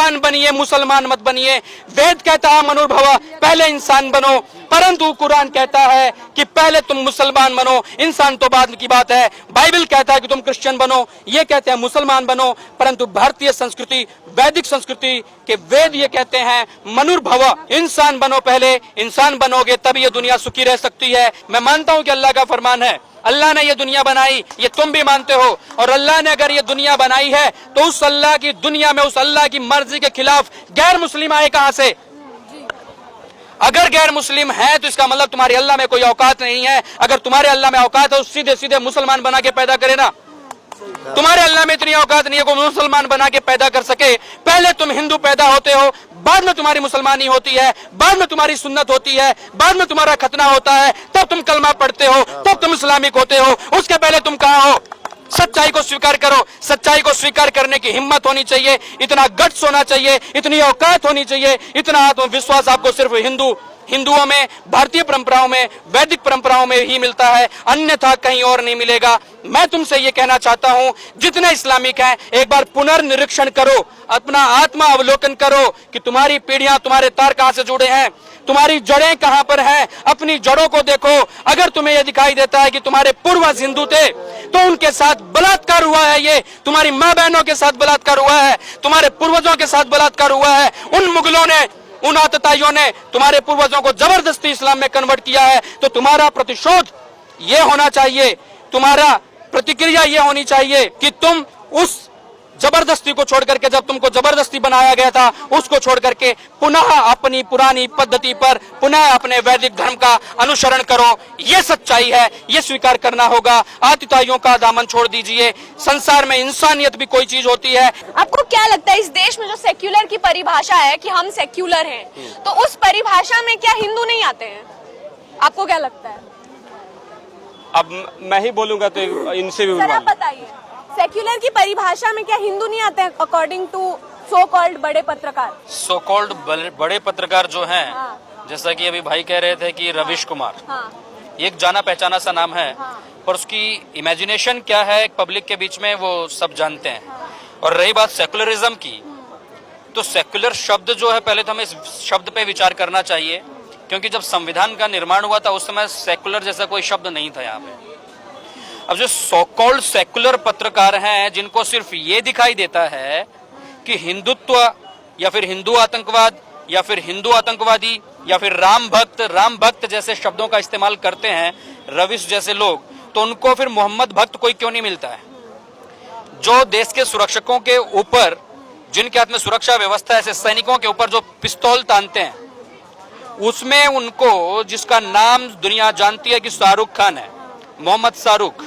इंसान बनिए, मुसलमान मत बनिए। वेद कहता है मनुर्भव, पहले इंसान बनो, परंतु कुरान कहता है कि पहले तुम मुसलमान बनो, इंसान तो बाद की बात है। बाइबल कहता है कि तुम क्रिश्चियन बनो, ये कहते हैं मुसलमान बनो, परंतु भारतीय संस्कृति, वैदिक संस्कृति के वेद ये कहते हैं मनुर्भव, इंसान बनो, पहले इंसान बनोगे तब ये दुनिया सुखी रह सकती है। मैं मानता हूं कि अल्लाह का फरमान है, अल्लाह ने ये दुनिया बनाई, ये तुम भी मानते हो, और अल्लाह ने अगर ये दुनिया बनाई है तो उस अल्लाह की दुनिया में उस अल्लाह की मर्जी के खिलाफ गैर मुस्लिम आए कहां से? अगर गैर मुस्लिम है तो इसका मतलब तुम्हारे अल्लाह में कोई औकात नहीं है। अगर तुम्हारे अल्लाह में औकात है तो सीधे सीधे मुसलमान बना के पैदा करे ना। तुम्हारे अल्लाह में इतनी औकात नहीं है कोई मुसलमान बना के पैदा कर सके। पहले तुम हिंदू पैदा होते हो, बाद में तुम्हारी मुसलमानी होती है, बाद में तुम्हारी सुन्नत होती है, बाद में तुम्हारा खतना होता है, तब तुम कलमा पढ़ते हो, तब तुम इस्लामिक होते हो। उसके पहले तुम कहां हो? सच्चाई को स्वीकार करो। सच्चाई को स्वीकार करने की हिम्मत होनी चाहिए, इतना गट्स होना चाहिए, इतनी औकात होनी चाहिए, इतना आत्मविश्वास आपको सिर्फ हिंदुओं में, भारतीय परंपराओं में, वैदिक परंपराओं में ही मिलता है, अन्यथा कहीं और नहीं मिलेगा। मैं तुमसे ये कहना चाहता हूं, जितने इस्लामिक हैं एक बार पुनर्निरीक्षण करो, अपना आत्मा अवलोकन करो कि तुम्हारी पीढ़ियां, तुम्हारे तार कहां से जुड़े हैं, तुम्हारी जड़ें कहां पर हैं। अपनी जड़ों को देखो। अगर तुम्हें यह दिखाई देता है कि तुम्हारे पूर्वज हिंदू थे तो उनके साथ बलात्कार हुआ है, ये तुम्हारी मां बहनों के साथ बलात्कार हुआ है, तुम्हारे पूर्वजों के साथ बलात्कार हुआ है, उन मुगलों ने, उन आतताइयों ने तुम्हारे पूर्वजों को जबरदस्ती इस्लाम में कन्वर्ट किया है, तो तुम्हारा प्रतिशोध ये होना चाहिए, तुम्हारा प्रतिक्रिया ये होनी चाहिए कि तुम उस जबरदस्ती को छोड़ करके, जब तुमको जबरदस्ती बनाया गया था, उसको छोड़ करके पुनः अपनी पुरानी पद्धति पर, पुनः अपने वैदिक धर्म का अनुसरण करो। ये सच्चाई है, ये स्वीकार करना होगा। आतिताइयों का दामन छोड़ दीजिए। संसार में इंसानियत भी कोई चीज होती है। आपको क्या लगता है इस देश में जो सेक्युलर की परिभाषा है कि हम सेक्युलर हैं, तो उस परिभाषा में क्या हिंदू नहीं आते हैं? आपको क्या लगता है? अब मैं ही बोलूंगा तो इनसे भी सर आप बताइए, सेक्युलर की परिभाषा में क्या हिंदू नहीं आते हैं अकॉर्डिंग टू सो कॉल्ड बड़े पत्रकार? सो कॉल्ड बड़े पत्रकार जो हैं, हाँ। जैसा कि अभी भाई कह रहे थे कि रविश कुमार, हाँ। ये एक जाना पहचाना सा नाम है, हाँ। पर उसकी इमेजिनेशन क्या है पब्लिक के बीच में वो सब जानते हैं। और रही बात सेकुलरिज्म की, तो सेकुलर शब्द जो है, पहले तो हमें इस शब्द पे विचार करना चाहिए, क्योंकि जब संविधान का निर्माण हुआ था उस समय सेकुलर जैसा कोई शब्द नहीं था यहाँ पे। अब जो सो कॉल्ड सेकुलर पत्रकार हैं, जिनको सिर्फ ये दिखाई देता है कि हिंदुत्व या फिर हिंदू आतंकवाद या फिर हिंदू आतंकवादी या फिर राम भक्त जैसे शब्दों का इस्तेमाल करते हैं रविश जैसे लोग, तो उनको फिर मोहम्मद भक्त कोई क्यों नहीं मिलता है? जो देश के सुरक्षकों के ऊपर, जिनके हाथ में सुरक्षा व्यवस्था है, ऐसे सैनिकों के ऊपर जो पिस्तौल तानते हैं, उसमें उनको, जिसका नाम दुनिया जानती है कि शाहरुख खान है, मोहम्मद शाहरुख,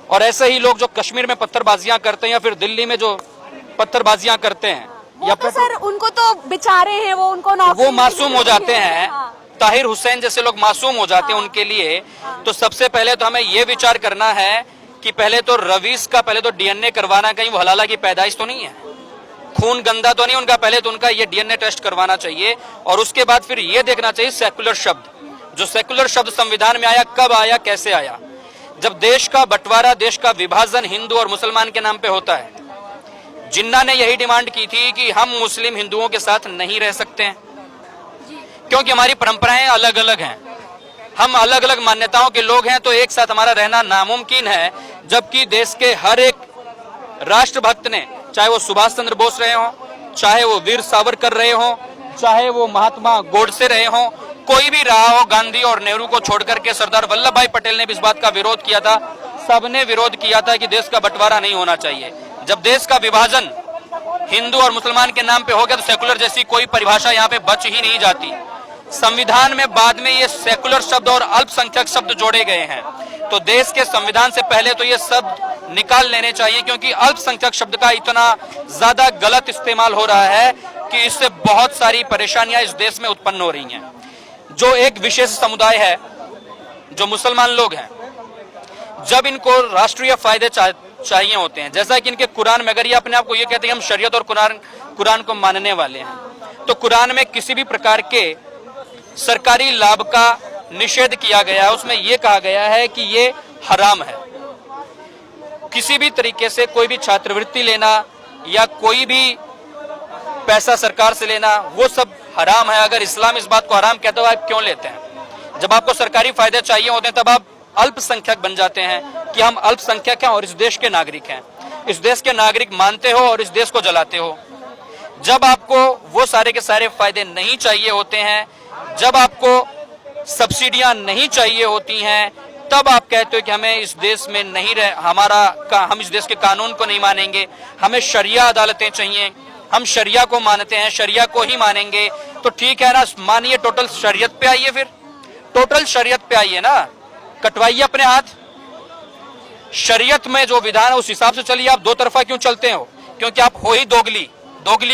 और ऐसे ही लोग जो कश्मीर में पत्थरबाजियां करते हैं या फिर दिल्ली में जो पत्थरबाजियां करते हैं, या तो सर उनको तो बेचारे हैं, वो मासूम हो जाते हैं। हाँ। ताहिर हुसैन जैसे लोग मासूम हो जाते हैं उनके लिए। तो सबसे पहले तो हमें ये विचार करना है कि पहले तो रवीश का पहले तो डीएनए करवाना, कहीं वो हलाला की पैदाइश तो नहीं है, खून गंदा तो नहीं उनका, पहले तो उनका ये डीएनए टेस्ट करवाना चाहिए। और उसके बाद फिर ये देखना चाहिए सेकुलर शब्द, जो सेकुलर शब्द संविधान में आया, कब आया, कैसे आया? जब देश का बंटवारा, देश का विभाजन हिंदू और मुसलमान के नाम पे होता है। जिन्ना ने यही डिमांड की थी कि हम मुस्लिम हिंदुओं के साथ नहीं रह सकते हैं, क्योंकि हमारी परंपराएं अलग अलग हैं, हम अलग अलग मान्यताओं के लोग हैं, तो एक साथ हमारा रहना नामुमकिन है। जबकि देश के हर एक राष्ट्रभक्त ने, चाहे वो सुभाष चंद्र बोस रहे हों, चाहे वो वीर सावरकर रहे हों, चाहे वो महात्मा गोडसे रहे हों, कोई भी रहा हो, गांधी और नेहरू को छोड़ करके सरदार वल्लभ भाई पटेल ने भी इस बात का विरोध किया था। सबने विरोध किया था कि देश का बंटवारा नहीं होना चाहिए। जब देश का विभाजन हिंदू और मुसलमान के नाम पे हो गया तो सेकुलर जैसी कोई परिभाषा यहाँ पे बच ही नहीं जाती। संविधान में बाद में ये सेकुलर शब्द और अल्पसंख्यक शब्द जोड़े गए हैं, तो देश के संविधान से पहले तो ये शब्द निकाल लेने चाहिए, क्योंकि अल्पसंख्यक शब्द का इतना ज्यादा गलत इस्तेमाल हो रहा है कि इससे बहुत सारी परेशानियां इस देश में उत्पन्न हो रही हैं। जो एक विशेष समुदाय है, जो मुसलमान लोग हैं, जब इनको राष्ट्रीय फायदे चाहिए होते हैं, जैसा कि इनके कुरान में, अगर ये अपने आप को ये कहते हैं हम शरीयत और कुरान को मानने वाले हैं, तो कुरान में किसी भी प्रकार के सरकारी लाभ का निषेध किया गया है। उसमें यह कहा गया है कि ये हराम है। किसी भी तरीके से कोई भी छात्रवृत्ति लेना या कोई भी पैसा सरकार से लेना, वो सब हराम है। अगर इस्लाम इस बात को हराम कहता है, आप क्यों लेते हैं? जब आपको सरकारी फायदे चाहिए होते हैं तब आप अल्पसंख्यक बन जाते हैं कि हम अल्पसंख्यक हैं और इस देश के नागरिक हैं। इस देश के नागरिक मानते हो और इस देश को जलाते हो। जब आपको वो सारे के सारे फायदे नहीं चाहिए होते हैं, जब आपको सब्सिडियां नहीं चाहिए होती हैं, तब आप कहते हो कि हमें इस देश में नहीं हम इस देश के कानून को नहीं मानेंगे, हमें शरिया अदालतें चाहिए, हम शरिया को मानते हैं, शरिया को ही मानेंगे। तो ठीक है ना, मानिए टोटल शरीयत पे आइए, फिर टोटल शरीयत पे आइए ना, कटवाइए अपने हाथ। शरीयत में जो विधान है उस हिसाब से चलिए। आप दो तरफा क्यों चलते हो? क्योंकि आप हो ही दोगली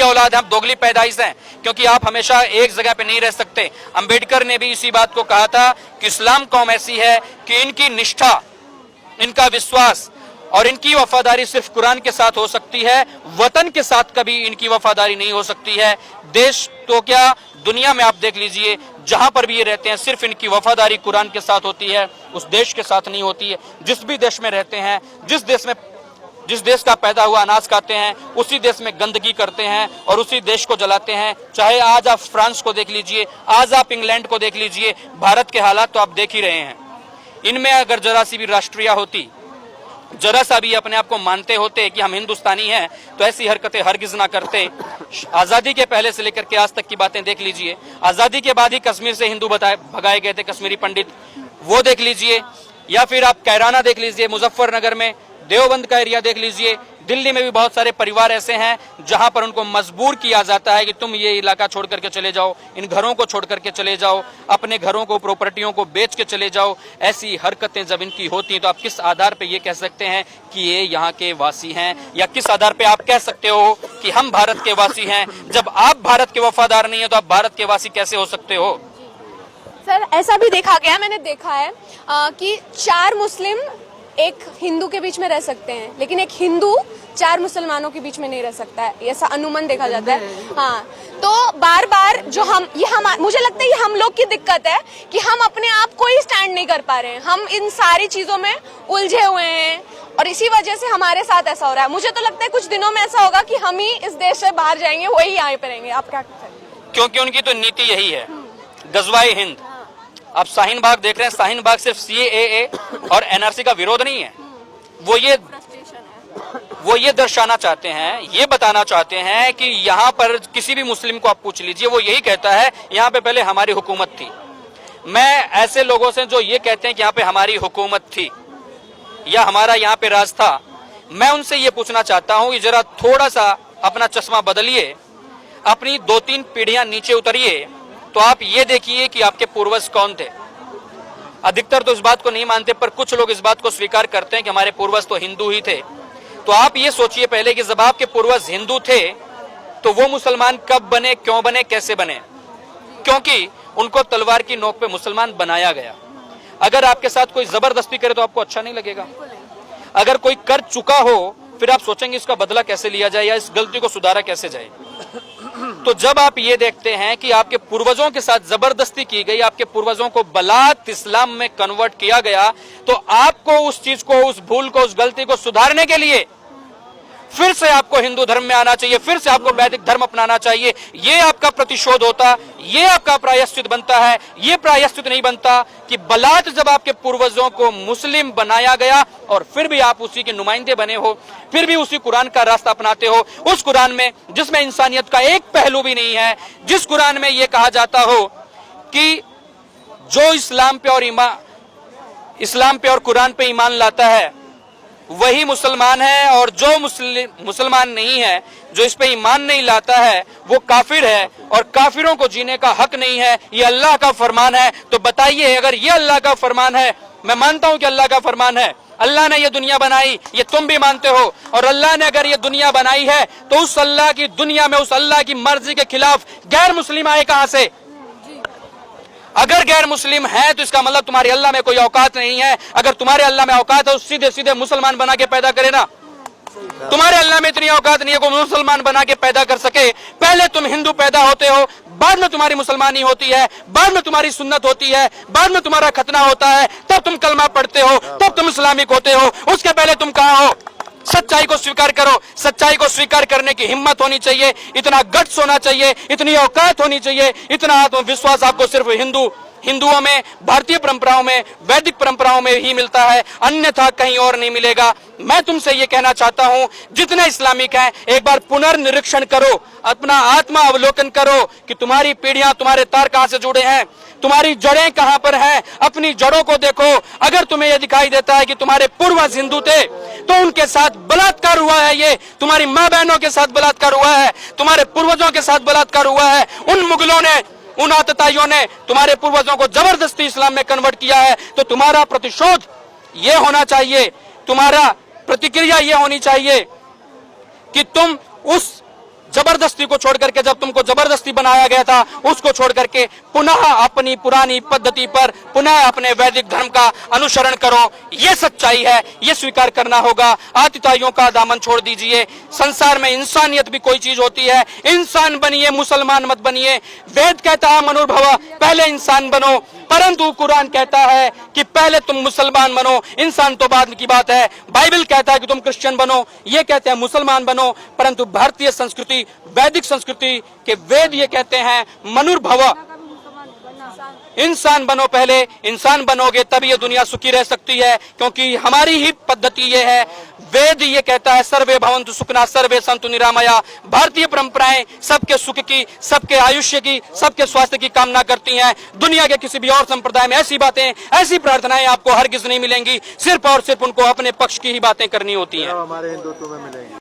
औलाद है, हम दोगली पैदाइश हैं, क्योंकि आप हमेशा एक जगह पे नहीं रह सकते। अंबेडकर ने भी इसी बात को कहा था कि इस्लाम कौम ऐसी है कि इनकी निष्ठा, इनका विश्वास और इनकी वफादारी सिर्फ कुरान के साथ हो सकती है, वतन के साथ कभी इनकी वफादारी नहीं हो सकती है। देश तो क्या, दुनिया में आप देख लीजिए, जहां पर भी ये रहते हैं सिर्फ इनकी वफादारी कुरान के साथ होती है, उस देश के साथ नहीं होती है। जिस भी देश में रहते हैं, जिस देश का पैदा हुआ अनाज खाते हैं, उसी देश में गंदगी करते हैं और उसी देश को जलाते हैं। चाहे आज आप फ्रांस को देख लीजिए, आज आप इंग्लैंड को देख लीजिए, भारत के हालात तो आप देख ही रहे हैं। इनमें अगर जरा सी भी राष्ट्रीय होती, जरा सा भी अपने आप को मानते होते कि हम हिंदुस्तानी हैं, तो ऐसी हरकतें हरगिज ना करते। आजादी के पहले से लेकर के आज तक की बातें देख लीजिए। आजादी के बाद ही कश्मीर से हिंदू भगाए गए थे, कश्मीरी पंडित, वो देख लीजिए। या फिर आप कैराना देख लीजिए, मुजफ्फरनगर में, देवबंद का एरिया देख लीजिए। दिल्ली में भी बहुत सारे परिवार ऐसे हैं जहां पर उनको मजबूर किया जाता है कि तुम ये इलाका छोड़ करके चले जाओ, इन घरों को छोड़ करके चले जाओ, अपने घरों को, प्रॉपर्टियों को बेच के चले जाओ। ऐसी हरकतें जब इनकी होती हैं तो आप किस आधार पे ये कह सकते हैं कि ये यहाँ के वासी हैं? या किस आधार पे आप कह सकते हो कि हम भारत के वासी हैं? जब आप भारत के वफादार नहीं है तो आप भारत के वासी कैसे हो सकते हो? सर, ऐसा भी देखा गया, मैंने देखा है कि 4 मुस्लिम एक हिंदू के बीच में रह सकते हैं, लेकिन एक हिंदू 4 मुसलमानों के बीच में नहीं रह सकता है, ऐसा अनुमान देखा जाता है। हाँ, तो बार बार जो मुझे लगता है ये हम लोग की दिक्कत है कि हम अपने आप को ही स्टैंड नहीं कर पा रहे हैं। हम इन सारी चीजों में उलझे हुए हैं और इसी वजह से हमारे साथ ऐसा हो रहा है। मुझे तो लगता है कुछ दिनों में ऐसा होगा कि हम ही इस देश से बाहर जाएंगे, वही यहाँ पे रहेंगे। आप क्या कहते हैं? क्योंकि उनकी तो नीति यही है, गजवाए हिंद। आप शाहीन बाग देख रहे हैं, शाहीन बाग सिर्फ CAA और NRC का विरोध नहीं है, वो ये दर्शाना चाहते हैं, ये बताना चाहते हैं कि यहाँ पर किसी भी मुस्लिम को आप पूछ लीजिए, वो यही कहता है यहाँ पे पहले हमारी हुकूमत थी। मैं ऐसे लोगों से जो ये कहते हैं कि यहाँ पे हमारी हुकूमत थी या हमारा यहाँ पे राज था, मैं उनसे ये पूछना चाहता हूँ कि जरा थोड़ा सा अपना चश्मा बदलिए, अपनी 2-3 पीढ़ियां नीचे उतरिए, तो आप ये देखिए कि आपके पूर्वज कौन थे। अधिकतर तो इस बात को नहीं मानते, पर कुछ लोग इस बात को स्वीकार करते हैं कि हमारे पूर्वज तो हिंदू ही थे। तो आप ये सोचिए पहले कि जब आपके पूर्वज हिंदू थे तो वो मुसलमान कब बने, क्यों बने, कैसे बने? क्योंकि उनको तलवार की नोक पे मुसलमान बनाया गया। अगर आपके साथ कोई जबरदस्ती करे तो आपको अच्छा नहीं लगेगा। अगर कोई कर चुका हो फिर आप सोचेंगे इसका बदला कैसे लिया जाए या इस गलती को सुधारा कैसे जाए। तो जब आप ये देखते हैं कि आपके पूर्वजों के साथ जबरदस्ती की गई, आपके पूर्वजों को बलात इस्लाम में कन्वर्ट किया गया, तो आपको उस चीज को, उस भूल को, उस गलती को सुधारने के लिए फिर से आपको हिंदू धर्म में आना चाहिए, फिर से आपको वैदिक धर्म अपनाना चाहिए। ये आपका प्रतिशोध होता, ये आपका प्रायश्चित बनता है। ये प्रायश्चित नहीं बनता कि बलात जब आपके पूर्वजों को मुस्लिम बनाया गया और फिर भी आप उसी के नुमाइंदे बने हो, फिर भी उसी कुरान का रास्ता अपनाते हो, उस कुरान में जिसमें इंसानियत का एक पहलू भी नहीं है, जिस कुरान में यह कहा जाता हो कि जो इस्लाम पे और कुरान पे ईमान लाता है वही मुसलमान है, और जो मुसलमान नहीं है, जो इस पे ईमान नहीं लाता है, वो काफिर है और काफिरों को जीने का हक नहीं है। ये अल्लाह का फरमान है। तो बताइए, अगर ये अल्लाह का फरमान है, मैं मानता हूं कि अल्लाह का फरमान है, अल्लाह ने ये दुनिया बनाई, ये तुम भी मानते हो, और अल्लाह ने अगर ये दुनिया बनाई है तो उस अल्लाह की दुनिया में, उस अल्लाह की मर्जी के खिलाफ गैर मुस्लिम आए कहां से? अगर गैर मुस्लिम है तो इसका मतलब तुम्हारे अल्लाह में कोई औकात नहीं है। अगर तुम्हारे अल्लाह में औकात है तो सीधे सीधे मुसलमान बना के पैदा करे ना। तुम्हारे अल्लाह में इतनी औकात नहीं है कोई मुसलमान बना के पैदा कर सके। पहले तुम हिंदू पैदा होते हो, बाद में तुम्हारी मुसलमानी होती है, बाद में तुम्हारी सुन्नत होती है, बाद में तुम्हारा खतना होता है, तब तुम कलमा पढ़ते हो, तब तुम इस्लामिक होते हो। उसके पहले तुम कहाँ हो? सच्चाई को स्वीकार करो। सच्चाई को स्वीकार करने की हिम्मत होनी चाहिए, इतना गट्स होना चाहिए, इतनी औकात होनी चाहिए, इतना आत्मविश्वास आपको सिर्फ हिंदुओं में, भारतीय परंपराओं में, वैदिक परंपराओं में ही मिलता है, अन्यथा कहीं और नहीं मिलेगा। मैं तुमसे ये कहना चाहता हूं, जितने इस्लामिक हैं एक बार पुनर्निरीक्षण करो, अपना आत्मा अवलोकन करो कि तुम्हारी पीढ़ियां, तुम्हारे तार कहां से जुड़े हैं, तुम्हारी जड़ें कहां पर हैं। अपनी जड़ों को देखो। अगर तुम्हें यह दिखाई देता है कि तुम्हारे पूर्वज हिंदू थे तो उनके साथ बलात्कार हुआ है, ये तुम्हारी मां बहनों के साथ बलात्कार हुआ है, तुम्हारे पूर्वजों के साथ बलात्कार हुआ है, उन मुगलों ने, उन आतताइयों ने तुम्हारे पूर्वजों को जबरदस्ती इस्लाम में कन्वर्ट किया है। तो तुम्हारा प्रतिशोध ये होना चाहिए, तुम्हारा प्रतिक्रिया ये होनी चाहिए कि तुम उस जबरदस्ती को छोड़ करके, जब तुमको जबरदस्ती बनाया गया था, उसको छोड़ करके पुनः अपनी पुरानी पद्धति पर, पुनः अपने वैदिक धर्म का अनुसरण करो। ये सच्चाई है, ये स्वीकार करना होगा। आतिताइयों का दामन छोड़ दीजिए। संसार में इंसानियत भी कोई चीज होती है। इंसान बनिए, मुसलमान मत बनिए। वेद कहता है मनुर्भव, पहले इंसान बनो, परंतु कुरान कहता है कि पहले तुम मुसलमान बनो, इंसान तो बाद की बात है। बाइबल कहता है कि तुम क्रिश्चियन बनो, ये कहते हैं मुसलमान बनो, परंतु भारतीय संस्कृति, वैदिक संस्कृति के वेद ये कहते हैं मनुर्भव, इंसान बनो। पहले इंसान बनोगे तब ये दुनिया सुखी रह सकती है, क्योंकि हमारी ही पद्धति ये है। वेद ये कहता है सर्वे भवन्तु सुखिनः सर्वे सन्तु निरामया। भारतीय परंपराएं सबके सुख की, सबके आयुष्य की, सबके स्वास्थ्य की कामना करती हैं। दुनिया के किसी भी और संप्रदाय में ऐसी बातें, ऐसी प्रार्थनाएं आपको हरगिज नहीं मिलेंगी। सिर्फ और सिर्फ उनको अपने पक्ष की ही बातें करनी होती हैं। हमारे हिंदुत्व में मिलेंगी।